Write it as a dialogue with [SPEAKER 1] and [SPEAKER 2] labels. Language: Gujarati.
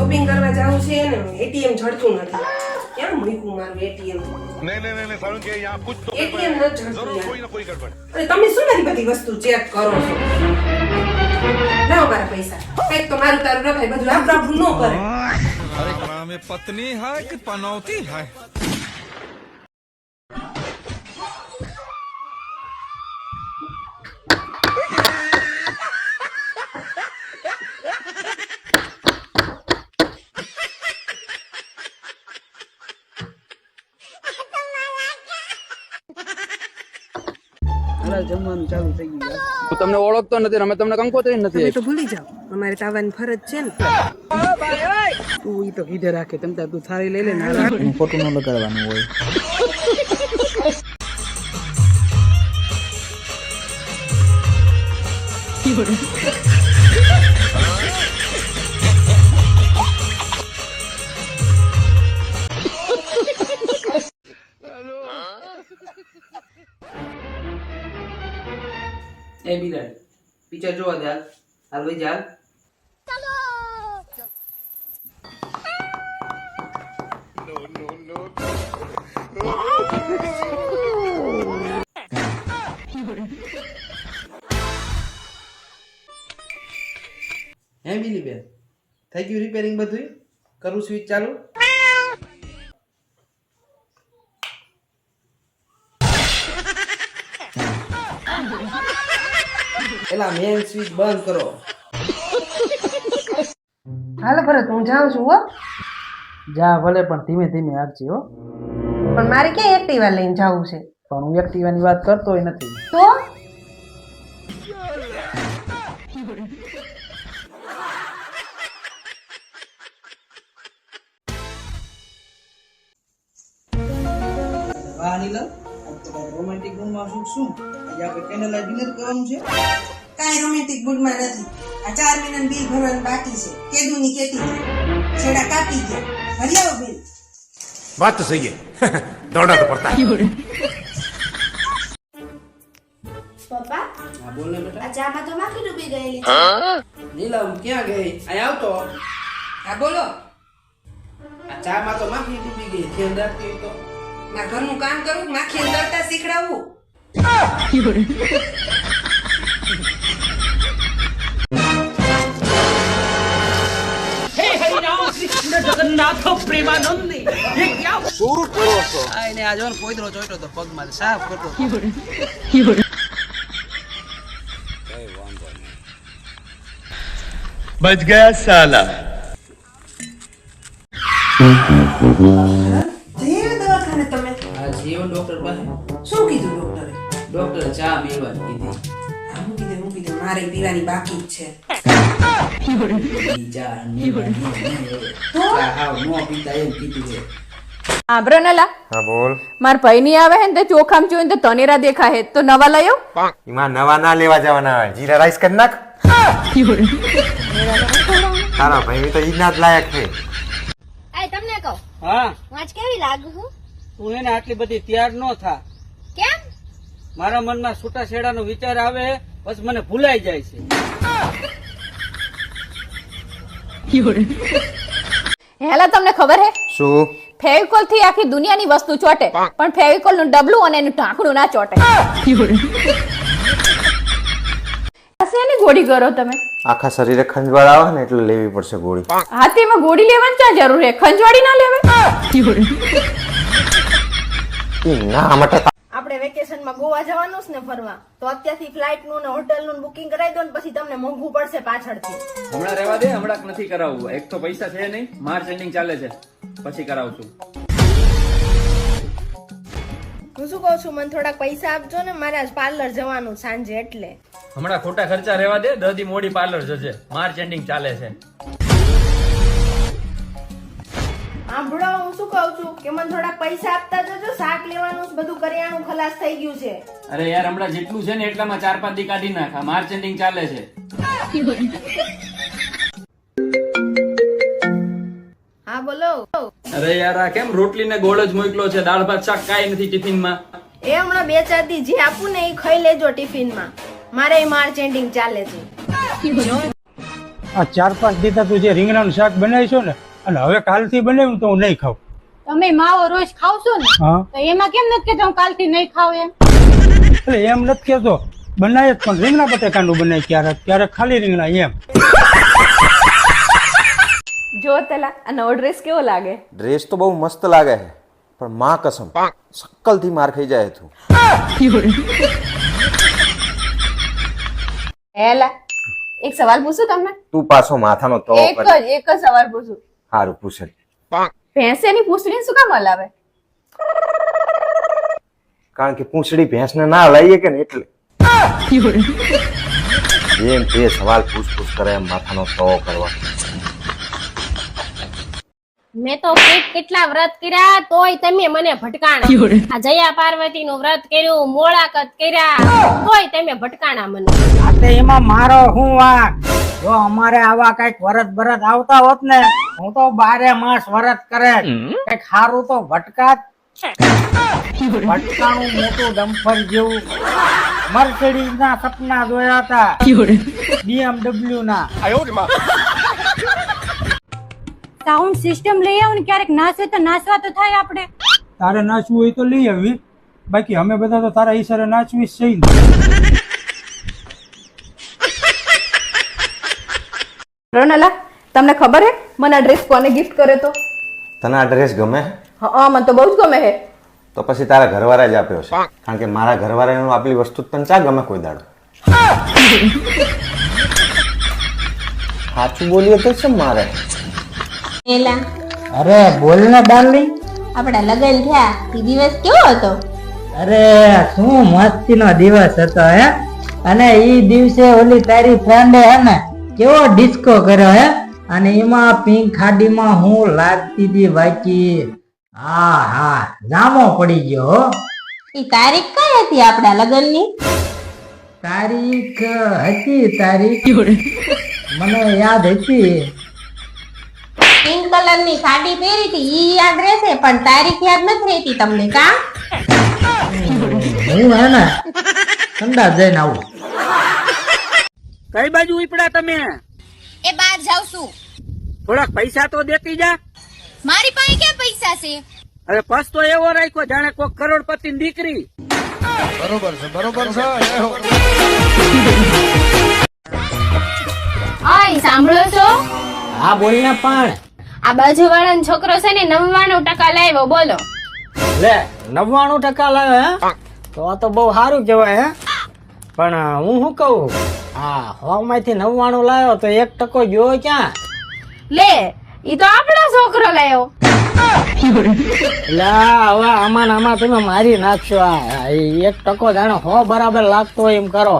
[SPEAKER 1] શોપિંગ કરવા જાવું છે ને એટીએમ જડતું નથી. કેમ મૂક્યું મારું એટીએમ?
[SPEAKER 2] नहीं सारुण के यहाँ कुछ तो
[SPEAKER 1] એટીએમ ન જડતું
[SPEAKER 2] जरूर
[SPEAKER 1] યાર.
[SPEAKER 2] कोई ना कोई गड़बड़
[SPEAKER 1] અરે તમે શું મારી બધી વસ્તુ ચેક કરો છો? લાવો મારા પૈસા. કંઈક તો મારું તારું રખાય, બધું આપણું ન કરે.
[SPEAKER 3] अरे कहाँ में पत्नी है कि पनौती है।
[SPEAKER 4] જમવાનું ચાલુ થઈ ગયું.
[SPEAKER 5] હું તમને ઓળખતો નથી, અમે તમને કંકોત્રી નથી
[SPEAKER 1] તમે તો ભૂલી જાઓ, અમારે તો આવવાની ફરજ છે ને.
[SPEAKER 4] તું ઈ તો કીધે રાખે તમ તાર તું થાળી લઈ લે ને ખોટું ન લગાડવાનું હોય. એ બિલાડી પિક્ચર જોવા દે હાલ ભાઈ ચાલ. હે બિલી બેન થઈ ગયું રિપેરિંગ બધું? કરું સ્વિચ ચાલુ? એલા મેન સ્વિચ બંધ કરો.
[SPEAKER 1] હાલો ભરત, હું જાઉં છું હો.
[SPEAKER 4] જા ભલે પણ ધીમે ધીમે આપજે હો.
[SPEAKER 1] પણ મારે ક્યાં એક્ટિવા લઈને જવું છે?
[SPEAKER 4] પણ હું એક્ટિવાની વાત કરતોય નથી.
[SPEAKER 1] તો
[SPEAKER 4] વાહ નીલમ રોમેન્ટિક મૂડમાં શું આજે આપણે કેન્ડલ લાઇટ ડિનર કરવાનું છે.
[SPEAKER 1] કાંઈ રોમેન્ટિક મૂડમાં નથી. આ 4 મહિનાનું બિલ ભરવાનું બાકી છે. કેદુની કેટી છે, છેડા કાપી ગયા. ભરી આવો બિલ.
[SPEAKER 2] बात तो सही है दौड़ना तो पड़ता है
[SPEAKER 6] પપ્પા
[SPEAKER 4] હા બોલ ને બેટા.
[SPEAKER 6] આ ચામાં તો માખી ડૂબી ગયેલી છે.
[SPEAKER 4] નીલમ ક્યાં ગઈ? અહીં આવતો.
[SPEAKER 1] હા બોલો.
[SPEAKER 4] આ ચામાં તો માખી ડૂબી ગઈ. ધ્યાન રાખતી હોય તો.
[SPEAKER 1] મારા ઘરનું કામ કરું, માખી અંદરતા શીખડાવવું.
[SPEAKER 4] આ એને આ જો ને પોઈદરો ચોઈટો તો પગમાં સાફ કરતો.
[SPEAKER 2] बच गया साला
[SPEAKER 1] જઈએ દવાખાને તમે?
[SPEAKER 4] આ જીવન ડોક્ટર પાસે
[SPEAKER 1] શું કીધું ડોક્ટરે?
[SPEAKER 4] ડોક્ટરે ચા પીવાની કીધી.
[SPEAKER 1] હા, મૂકી દે. મારે પીવાની બાકી જ છે.
[SPEAKER 4] ઈ ચા ચા હાવ નો પીતા એવું કીધું છે.
[SPEAKER 7] આંબરો નલા
[SPEAKER 8] હા બોલ.
[SPEAKER 7] માર ભાઈ ની આવે હે ને તે ચોખામ જોઈને તો તનેરા દેખાય તો નવા લયો.
[SPEAKER 8] એમાં નવા ના લેવા જવાના હોય, જીરા રાઈસ કરી નાખ. તારા ભાઈ તો ઈના જ લાયક છે.
[SPEAKER 6] આય તમને કહું
[SPEAKER 4] હા
[SPEAKER 6] હું આજ કેવી લાગુ છું?
[SPEAKER 4] તું એને આટલી બધી તૈયાર ન થા.
[SPEAKER 6] કેમ?
[SPEAKER 4] મારા મનમાં છૂટા છેડાનો વિચાર આવે બસ મને ભૂલાઈ જાય છે.
[SPEAKER 7] હેલા તમને ખબર હે
[SPEAKER 8] શું?
[SPEAKER 7] ફેવિકોલ થી આખી દુનિયાની વસ્તુ ચોટે પણ ફેવિકોલ નું ડબલું અને એનું ઢાંકણું ના ચોટે. શેની ગોળી કરો તમે?
[SPEAKER 8] આખા શરીરે ખંજવાળ આવે ને એટલે લેવી પડશે ગોળી.
[SPEAKER 7] હા તેમાં ગોળી લેવાની ક્યાં જરૂર હે? ખંજવાળી ના લેવે?
[SPEAKER 8] ના માટે
[SPEAKER 6] આપણે વેકેશનમાં ગોવા જવાનું છે ને ફરવા, તો અત્યારથી ફ્લાઇટ નું ને હોટલ નું બુકિંગ કરાવી દો ને પછી તમને મોંઘું પડશે પાછળથી.
[SPEAKER 5] હમણાં રહેવા દે, હમણાં નથી કરાવવું. એક તો પૈસા છે નહીં, માર્ચ એન્ડિંગ ચાલે છે, પછી કરાવશું.
[SPEAKER 6] હું શું કહું છું, મને થોડાક પૈસા આપજો ને, મારે આજ પાર્લર જવાનું સાંજે એટલે.
[SPEAKER 5] હમણાં ખોટા ખર્ચા રહેવા દે, દદી મોડી પાર્લર જજે, માર્ચ એન્ડિંગ ચાલે છે.
[SPEAKER 6] સાંભળો, હું શું કહું છું કે મને થોડાક પૈસા આપતા જજો, શાક લેવાનું છે, બધું કરિયાણું ખલાસ થઈ ગયું છે.
[SPEAKER 5] અરે યાર હમણાં જેટલું છે ને એટલામાં 4-5 દી કાઢી નાખ, માર્ચ એન્ડિંગ ચાલે છે.
[SPEAKER 6] હા બોલો.
[SPEAKER 5] અરે યાર આ કેમ રોટલી ને ગોળ જ મોકલો છે, દાળ ભાત શાક કાંઈ નથી ટિફિન માં.
[SPEAKER 6] એ હમણાં 2-4 દી જે આપું ને એ ખાઈ લેજો ટિફિનમાં, મારે માર્ચ એન્ડિંગ ચાલે છે.
[SPEAKER 9] આ 4-5 દીધા તું જે રીંગણાનું શાક બનાવીશો ને, અને હવે કાલથી બનાવ્યું તો હું નહીં ખાઉં.
[SPEAKER 7] તમે માવો રોજ ખાવશો ને
[SPEAKER 9] હા
[SPEAKER 7] તો એમાં કેમ નથી કેતા હું કાલથી નહીં ખાવ એમ?
[SPEAKER 9] એટલે એમ નથી કેતો, બનાવે જ પણ રીંગણા બટેકાનું બનાય, ક્યારેક ક્યારેક ખાલી રીંગણા એમ.
[SPEAKER 7] જો તેલા આ નવો ડ્રેસ કેવો લાગે?
[SPEAKER 8] ડ્રેસ તો બહુ મસ્ત લાગે છે, પણ માં કસમ સક્કલથી માર ખાઈ જાય તું.
[SPEAKER 7] એલા એક સવાલ પૂછું તમને?
[SPEAKER 8] તું પાછો માથાનો તો
[SPEAKER 7] એક જ સવાલ પૂછું.
[SPEAKER 8] સારું પૂછે.
[SPEAKER 7] ભેંસેની પૂંછડી શું કામ હલાવે?
[SPEAKER 8] કારણ કે પૂંછડી ભેંસને ના હલાઈએ કે ને એટલે. એમ તે સવાલ પૂછ કરે એમ માથાનો તો કરવા.
[SPEAKER 6] મેં તો કેટલા વ્રત કર્યા તોય તમે મને ભટકાણા. આ જયા પાર્વતી નું વ્રત કર્યું, મોળાકત કર્યા તોય તમે ભટકાણા મને.
[SPEAKER 4] આતે એમાં મારો શું વાંક? જો અમારે આવા કઈક વરત બરત આવતા હોત ને, હું તો 12 માસ વરત કરે. કઈક સારું તો ભટકાત. ભટકાણું મોટું ડમ્પર જેવું મર્સિડીઝ ના સપના જોયા હતા, BMW ના.
[SPEAKER 7] સાઉન્ડ સિસ્ટમ લઈ આવો ને, ક્યારેક નાચે તો નાચવા તો થાય આપણે.
[SPEAKER 9] તારે નાચવું હોય તો લઈ આવી, બાકી અમે બધા તો તારા ઈશારે નાચવી જ છે ને.
[SPEAKER 7] રોનલા તમને ખબર હે મને આ ડ્રેસ કોને ગિફ્ટ કર્યો તો?
[SPEAKER 8] તને આ ડ્રેસ ગમે?
[SPEAKER 7] હા મને તો બહુ જ ગમે હે.
[SPEAKER 8] તો પછી તારા ઘરવાળા જ આપ્યો છે, કારણ કે મારા ઘરવાળાનું આપેલી વસ્તુ તને ચા ગમે કોઈ દાડો? સાચું બોલીએ તો છે મારે.
[SPEAKER 6] એલા
[SPEAKER 4] અરે બોલ ને ડાર્લિંગ.
[SPEAKER 6] આપડા લગ્ન થયા એ દિવસ કેવો હતો?
[SPEAKER 4] અરે શું મસ્તી નો દિવસ હતો હે. અને ઈ દિવસે ઓલી તારી ફ્રેન્ડે હે ને કેવો ડિસ્કો કર્યો હે, અને એમાં પિંક ખાડીમાં હું લાગતી હતી બાકી. હા હા જામો પડી ગયો હો.
[SPEAKER 6] ઈ તારીખ કઈ હતી આપડા લગ્ન ની?
[SPEAKER 4] તારીખ મને યાદ હતી.
[SPEAKER 6] પિંક કલર ની સાડી પહેરી હતી ઈ યાદ રહેશે, પણ તારીખ યાદ નથી રહેતી તમને કા?
[SPEAKER 4] હું હે ને ઠંડા જઈને આવું.
[SPEAKER 10] કઈ બાજુ ઉપડ્યા તમે?
[SPEAKER 11] એ બહાર જાવ છું.
[SPEAKER 10] થોડાક પૈસા તો દેતી જા.
[SPEAKER 11] મારી પાસે ક્યાં પૈસા છે?
[SPEAKER 10] હવે પસ તો એવો રાખ્યો જાણે કોઈ કરોડપતિ ની દીકરી.
[SPEAKER 3] બરોબર છે બરોબર છે.
[SPEAKER 6] ઓય સાંભળો છો?
[SPEAKER 4] હા બોલ ને. પણ
[SPEAKER 6] આ બાજુ વાળાનો છોકરો છે ને 99% લાવ્યો, બોલો.
[SPEAKER 4] લે 99% લાવ્યો હે? તો બહુ સારું કહેવાય હે. પણ હું શું કહું, હા 100 માંથી 99 લાવ્યો તો 1% ગયો ક્યાં?
[SPEAKER 6] લે ઈ તો આપણો છોકરો લાવ્યો.
[SPEAKER 4] એટલે હવે આમાં તમે મારી નાખશો. આ 1% જાણે 100 બરાબર લાગતો હોય એમ કરો.